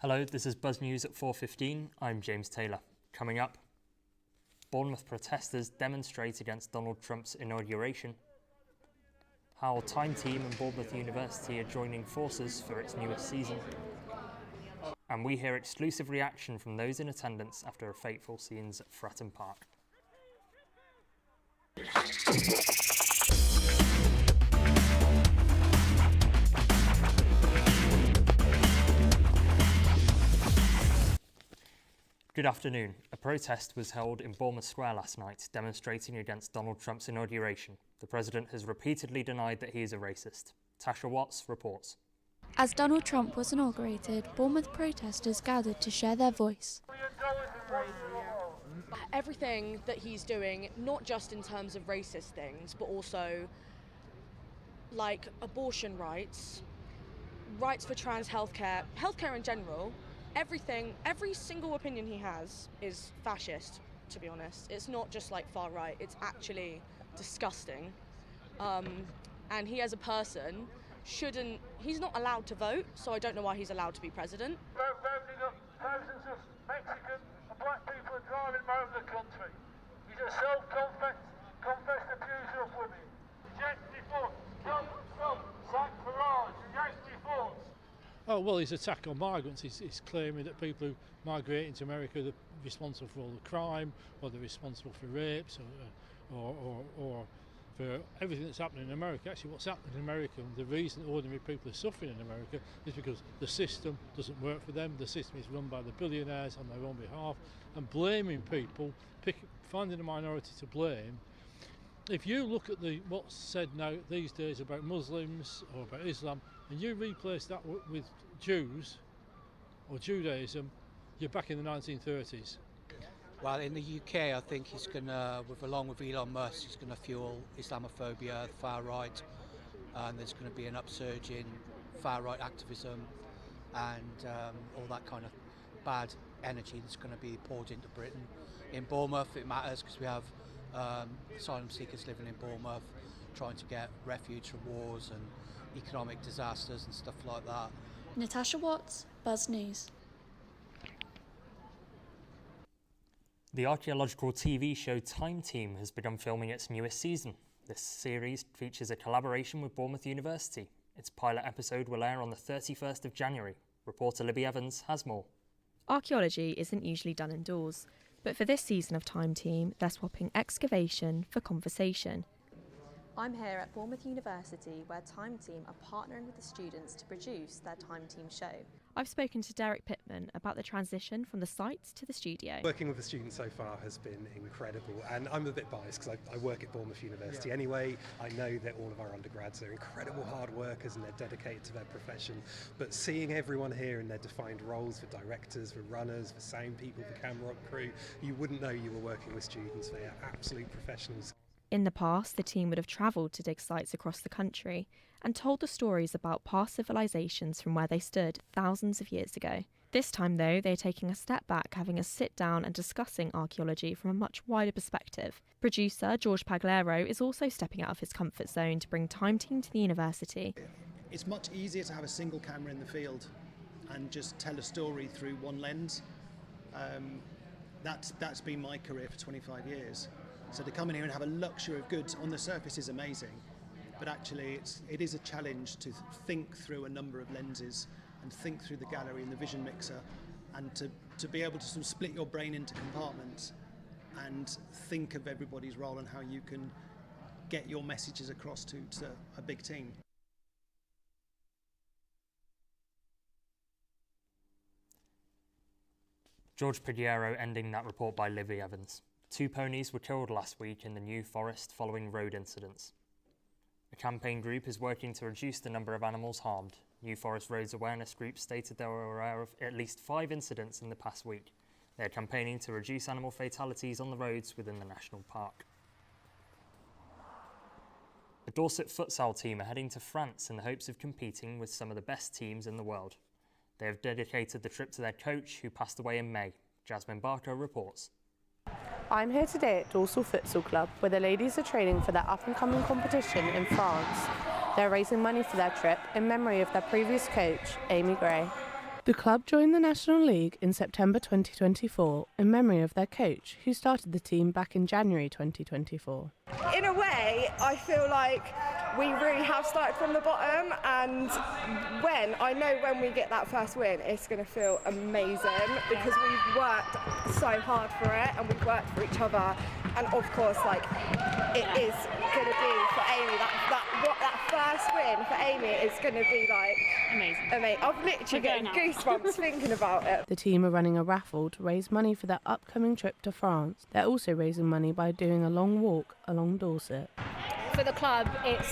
Hello, this is Buzz News at 4:15. I'm James Taylor. Coming up, Bournemouth protesters demonstrate against Donald Trump's inauguration. How Time Team and Bournemouth University are joining forces for its newest season. And we hear exclusive reaction from those in attendance after a fateful scenes at Fratton Park. Good afternoon. A protest was held in Bournemouth Square last night, demonstrating against Donald Trump's inauguration. The president has repeatedly denied that he is a racist. Tasha Watts reports. As Donald Trump was inaugurated, Bournemouth protesters gathered to share their voice. Everything that he's doing, not just in terms of racist things, but also like abortion rights, rights for trans healthcare in general, everything, every single opinion he has is fascist, to be honest. It's not just like far right, it's actually disgusting. And he as a person he's not allowed to vote, so I don't know why he's allowed to be president. Rounding up thousands of Mexican and black people are driving around the country. He's a self-confessed abuser of women. Reject reform. Trump, sack Farage. Reject reforms. Oh, well, his attack on migrants, he's claiming that people who migrate into America are responsible for all the crime, or they're responsible for rapes, or for everything that's happening in America. Actually, what's happening in America, and the reason ordinary people are suffering in America, is because the system doesn't work for them. The system is run by the billionaires on their own behalf, and blaming people, finding a minority to blame. If you look at what's said now these days about Muslims or about Islam, and you replace that with Jews or Judaism, you're back in the 1930s. Well, in the UK, I think he's going to, along with Elon Musk, he's going to fuel Islamophobia, the far right, and there's going to be an upsurge in far right activism and all that kind of bad energy that's going to be poured into Britain. In Bournemouth, it matters because we have asylum seekers living in Bournemouth, trying to get refuge from wars and economic disasters and stuff like that. Natasha Watts, Buzz News. The archaeological TV show Time Team has begun filming its newest season. This series features a collaboration with Bournemouth University. Its pilot episode will air on the 31st of January. Reporter Libby Evans has more. Archaeology isn't usually done indoors, but for this season of Time Team, they're swapping excavation for conversation. I'm here at Bournemouth University, where Time Team are partnering with the students to produce their Time Team show. I've spoken to Derek Pittman about the transition from the site to the studio. Working with the students so far has been incredible, and I'm a bit biased because I work at Bournemouth University anyway. I know that all of our undergrads are incredible hard workers and they're dedicated to their profession, but seeing everyone here in their defined roles for directors, for runners, for sound people, for camera op crew, you wouldn't know you were working with students. They are absolute professionals. In the past, the team would have travelled to dig sites across the country and told the stories about past civilisations from where they stood thousands of years ago. This time, though, they're taking a step back, having a sit down and discussing archaeology from a much wider perspective. Producer George Paglero is also stepping out of his comfort zone to bring Time Team to the university. It's much easier to have a single camera in the field and just tell a story through one lens. That's been my career for 25 years. So to come in here and have a luxury of goods on the surface is amazing, but actually it is a challenge to think through a number of lenses and think through the gallery and the vision mixer, and to be able to sort of split your brain into compartments and think of everybody's role and how you can get your messages across to a big team. George Paglero ending that report by Libby Evans. 2 ponies were killed last week in the New Forest following road incidents. A campaign group is working to reduce the number of animals harmed. New Forest Roads Awareness Group stated they were aware of at least 5 incidents in the past week. They are campaigning to reduce animal fatalities on the roads within the national park. The Dorset futsal team are heading to France in the hopes of competing with some of the best teams in the world. They have dedicated the trip to their coach, who passed away in May. Jasmine Barker reports. I'm here today at Dorsal Futsal Club, where the ladies are training for their up-and-coming competition in France. They're raising money for their trip in memory of their previous coach, Amy Gray. The club joined the National League in September 2024 in memory of their coach, who started the team back in January 2024. In a way, I feel like we really have started from the bottom, and when we get that first win, it's going to feel amazing because we've worked so hard for it and we've worked for each other, and of course, like, it is going to be for Amy, that first win for Amy is going to be like amazing. I've literally getting goosebumps thinking about it. The team are running a raffle to raise money for their upcoming trip to France. They're also raising money by doing a long walk along Dorset. For the club, it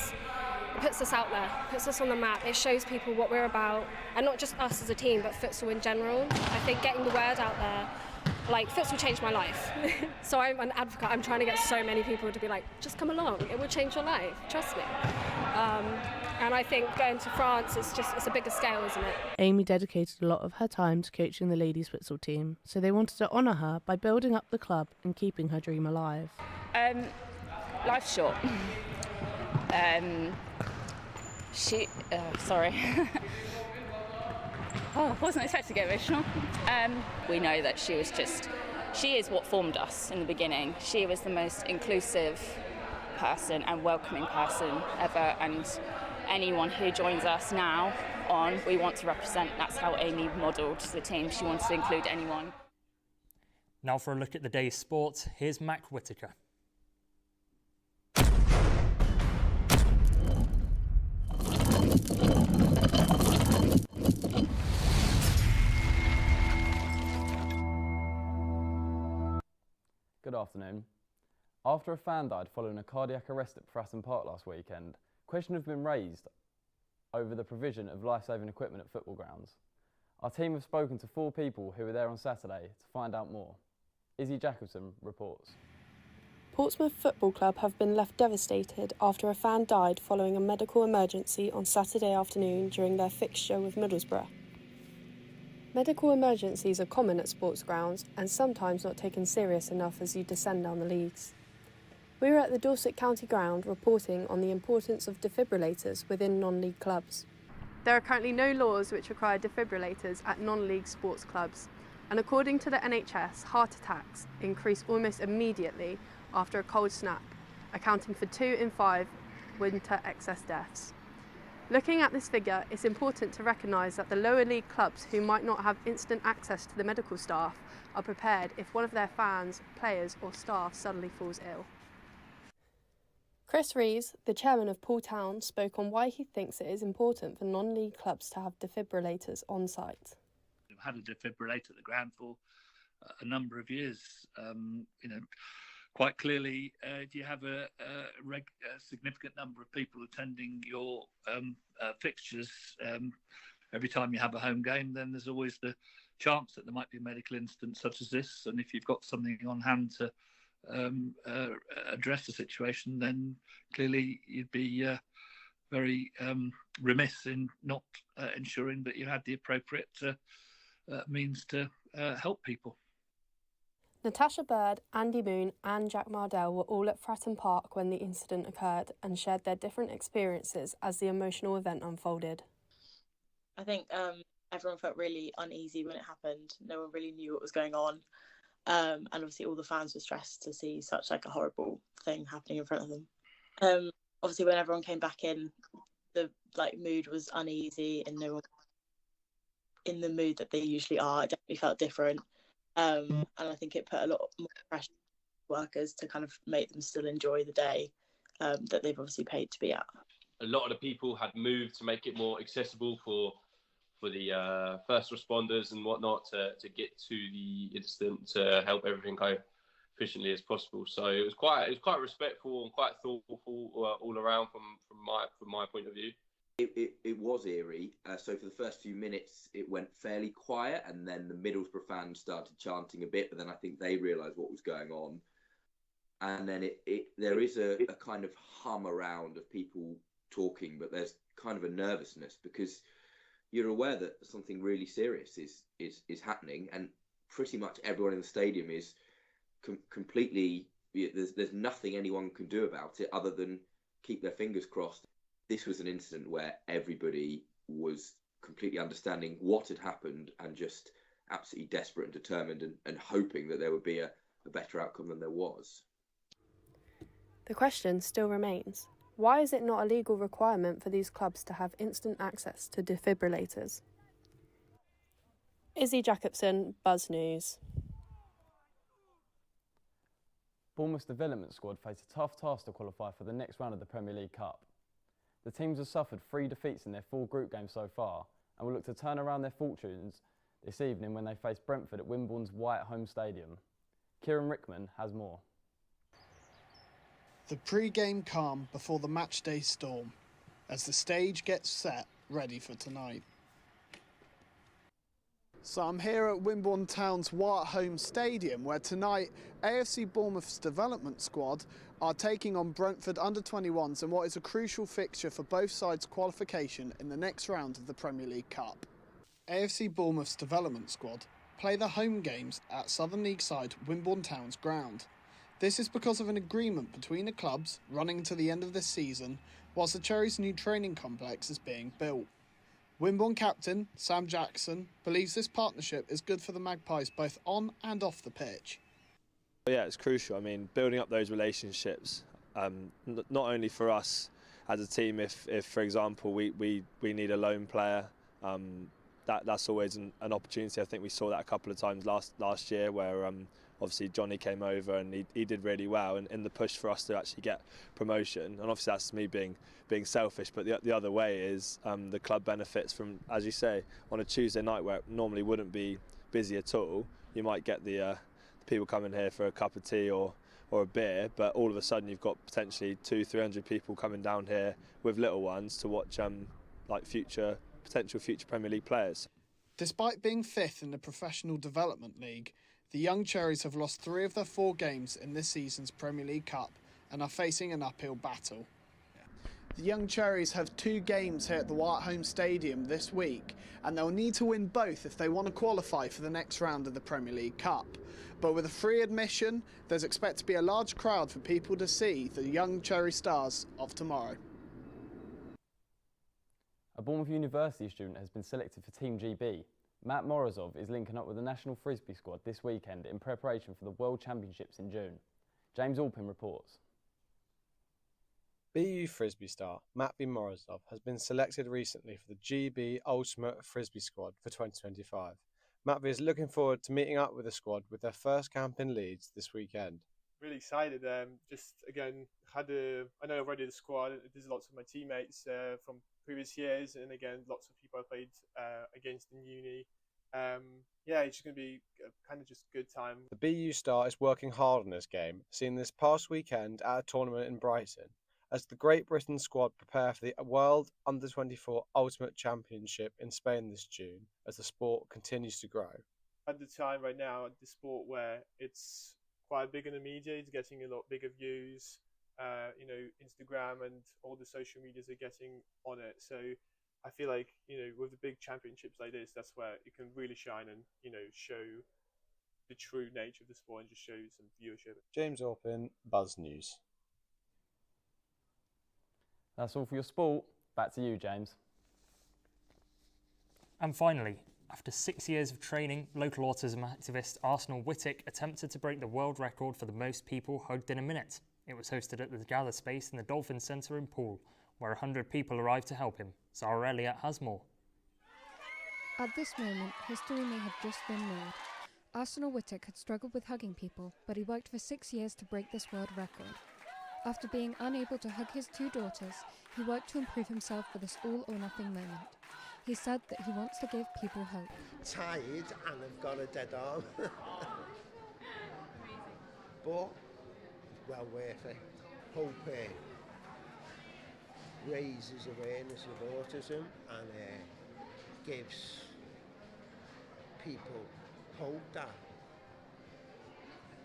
puts us out there, puts us on the map. It shows people what we're about, and not just us as a team, but futsal in general. I think getting the word out there, like, futsal changed my life. So I'm an advocate. I'm trying to get so many people to be like, just come along. It will change your life. Trust me. And I think going to France, it's a bigger scale, isn't it? Amy dedicated a lot of her time to coaching the ladies' futsal team, so they wanted to honour her by building up the club and keeping her dream alive. Life's short. Sorry. I wasn't expecting to get emotional. We know that she is what formed us in the beginning. She was the most inclusive person and welcoming person ever, and anyone who joins us now on, we want to represent. That's how Amy modelled the team. She wanted to include anyone. Now for a look at the day's sport, here's Mac Whitaker. Good afternoon. After a fan died following a cardiac arrest at Fratton Park last weekend, questions have been raised over the provision of life-saving equipment at football grounds. Our team have spoken to 4 people who were there on Saturday to find out more. Izzy Jacobson reports. Portsmouth Football Club have been left devastated after a fan died following a medical emergency on Saturday afternoon during their fixture with Middlesbrough. Medical emergencies are common at sports grounds and sometimes not taken serious enough as you descend down the leagues. We were at the Dorset County Ground reporting on the importance of defibrillators within non-league clubs. There are currently no laws which require defibrillators at non-league sports clubs, and according to the NHS, heart attacks increase almost immediately after a cold snap, accounting for 2 in 5 winter excess deaths. Looking at this figure, it's important to recognise that the lower league clubs who might not have instant access to the medical staff are prepared if one of their fans, players or staff suddenly falls ill. Chris Rees, the chairman of Poole Town, spoke on why he thinks it is important for non-league clubs to have defibrillators on site. We've had a defibrillator at the ground for a number of years. Quite clearly, if you have a significant number of people attending your fixtures every time you have a home game, then there's always the chance that there might be a medical incident such as this. And if you've got something on hand to address the situation, then clearly you'd be very remiss in not ensuring that you had the appropriate means to help people. Natasha Bird, Andy Moon and Jack Mardell were all at Fratton Park when the incident occurred and shared their different experiences as the emotional event unfolded. I think everyone felt really uneasy when it happened. No one really knew what was going on. And obviously all the fans were stressed to see such like a horrible thing happening in front of them. Obviously when everyone came back in, the mood was uneasy and no one in the mood that they usually are. It definitely felt different. And I think it put a lot more pressure on workers to kind of make them still enjoy the day that they've obviously paid to be at. A lot of the people had moved to make it more accessible for the first responders and whatnot to get to the incident to help everything go efficiently as possible. So it was quite respectful and quite thoughtful all around from my point of view. It was eerie. So for the first few minutes, it went fairly quiet, and then the Middlesbrough fans started chanting a bit. But then I think they realised what was going on, and then there is a kind of hum around of people talking, but there's kind of a nervousness because you're aware that something really serious is happening, and pretty much everyone in the stadium is completely. There's nothing anyone can do about it other than keep their fingers crossed. This was an incident where everybody was completely understanding what had happened and just absolutely desperate and determined and hoping that there would be a better outcome than there was. The question still remains, why is it not a legal requirement for these clubs to have instant access to defibrillators? Izzy Jacobson, Buzz News. Bournemouth's development squad face a tough task to qualify for the next round of the Premier League Cup. The teams have suffered 3 defeats in their 4 group games so far and will look to turn around their fortunes this evening when they face Brentford at Wimbledon's White Home Stadium. Kieran Rickman has more. The pre-game calm before the matchday storm as the stage gets set ready for tonight. So I'm here at Wimbledon Town's White Home Stadium where tonight AFC Bournemouth's development squad are taking on Brentford under-21s in what is a crucial fixture for both sides' qualification in the next round of the Premier League Cup. AFC Bournemouth's development squad play their home games at Southern League side Wimbledon Town's ground. This is because of an agreement between the clubs running to the end of this season whilst the Cherries' new training complex is being built. Wimbledon captain Sam Jackson believes this partnership is good for the Magpies both on and off the pitch. Yeah, it's crucial. I mean, building up those relationships, not only for us as a team, if for example, we need a loan player, that's always an opportunity. I think we saw that a couple of times last year where obviously Johnny came over and he did really well in the push for us to actually get promotion. And obviously that's me being selfish, but the other way is the club benefits from, as you say, on a Tuesday night where it normally wouldn't be busy at all, you might get the people coming here for a cup of tea or a beer, but all of a sudden you've got potentially 200-300 people coming down here with little ones to watch like potential future Premier League players. Despite being 5th in the Professional Development League, the Young Cherries have lost 3 of their 4 games in this season's Premier League Cup and are facing an uphill battle. The Young Cherries have 2 games here at the White Home Stadium this week, and they'll need to win both if they want to qualify for the next round of the Premier League Cup. But with a free admission, there's expected to be a large crowd for people to see the Young Cherry Stars of tomorrow. A Bournemouth University student has been selected for Team GB. Matt Morozov is linking up with the national Frisbee squad this weekend in preparation for the World Championships in June. James Alpin reports. BU Frisbee star Matthew Morozov has been selected recently for the GB Ultimate Frisbee squad for 2025. Matthew is looking forward to meeting up with the squad with their first camp in Leeds this weekend. Really excited. Just again, I know already the squad. There's lots of my teammates from previous years, and again, lots of people I played against in uni. It's just going to be kind of just a good time. The BU star is working hard on this game, seen this past weekend at a tournament in Brighton, as the Great Britain squad prepare for the World Under-24 Ultimate Championship in Spain this June, as the sport continues to grow. At the time right now, the sport where it's quite big in the media, it's getting a lot bigger views. Instagram and all the social medias are getting on it. So I feel like, with the big championships like this, that's where it can really shine and, show the true nature of the sport and just show some viewership. James Orpin, Buzz News. That's all for your sport. Back to you, James. And finally, after 6 years of training, local autism activist Arsenal Whittick attempted to break the world record for the most people hugged in a minute. It was hosted at the Gather Space in the Dolphin Centre in Poole, where 100 people arrived to help him. Zara Elliott has more. At this moment, history may have just been made. Arsenal Whittick had struggled with hugging people, but he worked for 6 years to break this world record. After being unable to hug his 2 daughters, he worked to improve himself for this all-or-nothing moment. He said that he wants to give people hope. Tired and I've got a dead arm. But well worth it. Hope raises awareness of autism and gives people hope that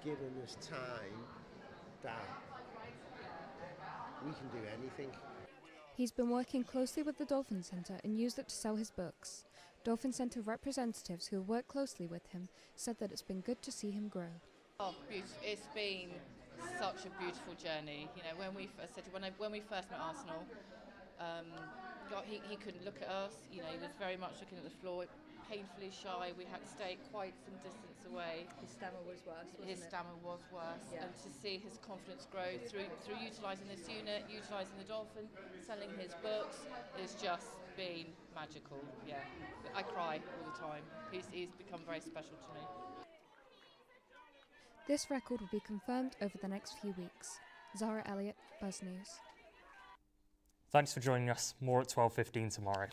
given us time that we can do anything. He's been working closely with the Dolphin Centre and used it to sell his books. Dolphin Centre representatives who work closely with him said that it's been good to see him grow. Oh, it's been such a beautiful journey. When we first met Arsenal, he couldn't look at us. You know, he was very much looking at the floor, painfully shy. We had to stay quite some distance away. His stammer was worse, wasn't His it? stammer was worse. Yeah. And to see his confidence grow through utilising this unit, utilising the Dolphin, selling his books, has just been magical. Yeah, I cry all the time. He's become very special to me. This record will be confirmed over the next few weeks. Zara Elliott, Buzz News. Thanks for joining us. More at 12:15 tomorrow.